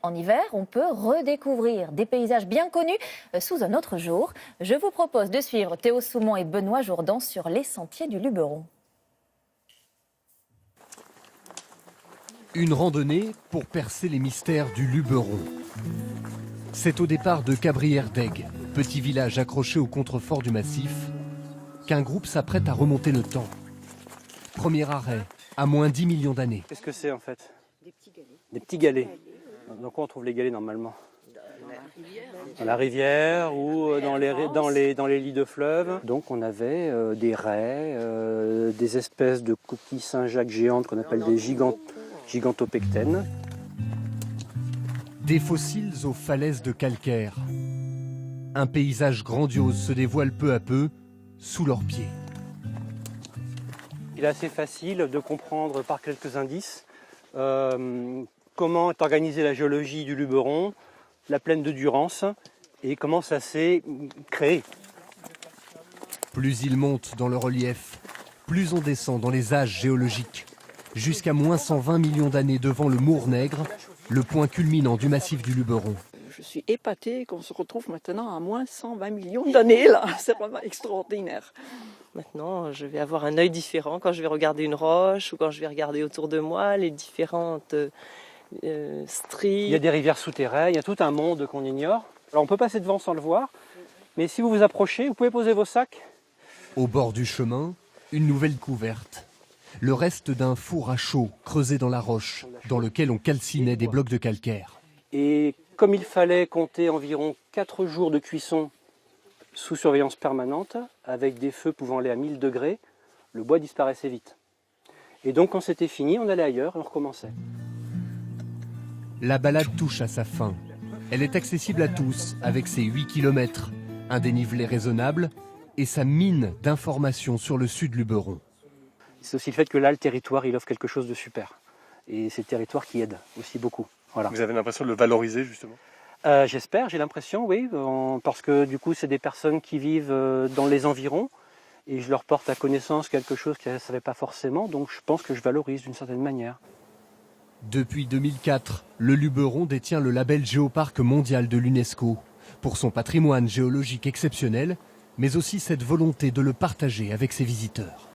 En hiver, on peut redécouvrir des paysages bien connus sous un autre jour. Je vous propose de suivre Théo Soumont et Benoît Jourdan sur les sentiers du Luberon. Une randonnée pour percer les mystères du Luberon. C'est au départ de Cabrières-d'Aigues, petit village accroché au contrefort du massif, qu'un groupe s'apprête à remonter le temps. Premier arrêt, à moins 10 millions d'années. Qu'est-ce que c'est en fait? Des petits galets. Des petits galets. Dans quoi on trouve les galets normalement? Dans la rivière ou dans les lits de fleuves. Donc on avait des raies, des espèces de coquilles Saint-Jacques géantes qu'on appelle des gigantopectènes. Des fossiles aux falaises de calcaire. Un paysage grandiose se dévoile peu à peu sous leurs pieds. Il est assez facile de comprendre par quelques indices comment est organisée la géologie du Luberon, la plaine de Durance et comment ça s'est créé. Plus il monte dans le relief, plus on descend dans les âges géologiques. Jusqu'à moins 120 millions d'années devant le Mour-Nègre, le point culminant du massif du Luberon. Je suis épatée qu'on se retrouve maintenant à moins 120 millions d'années là. C'est vraiment extraordinaire. Maintenant, je vais avoir un œil différent quand je vais regarder une roche ou quand je vais regarder autour de moi les différentes stries. Il y a des rivières souterraines, il y a tout un monde qu'on ignore. Alors on peut passer devant sans le voir, mais si vous vous approchez, vous pouvez poser vos sacs. Au bord du chemin, une nouvelle couverte. Le reste d'un four à chaud creusé dans la roche, dans lequel on calcinait des blocs de calcaire. Et comme il fallait compter environ 4 jours de cuisson sous surveillance permanente, avec des feux pouvant aller à 1000 degrés, le bois disparaissait vite. Et donc quand c'était fini, on allait ailleurs et on recommençait. La balade touche à sa fin. Elle est accessible à tous avec ses 8 km, un dénivelé raisonnable et sa mine d'informations sur le sud Luberon. C'est aussi le fait que là, le territoire, il offre quelque chose de super. Et c'est le territoire qui aide aussi beaucoup. Voilà. Vous avez l'impression de le valoriser justement? J'espère, j'ai l'impression, oui, parce que du coup, c'est des personnes qui vivent dans les environs et je leur porte à connaissance quelque chose qu'elles ne savaient pas forcément, donc je pense que je valorise d'une certaine manière. Depuis 2004, le Luberon détient le label Géoparc mondial de l'UNESCO pour son patrimoine géologique exceptionnel, mais aussi cette volonté de le partager avec ses visiteurs.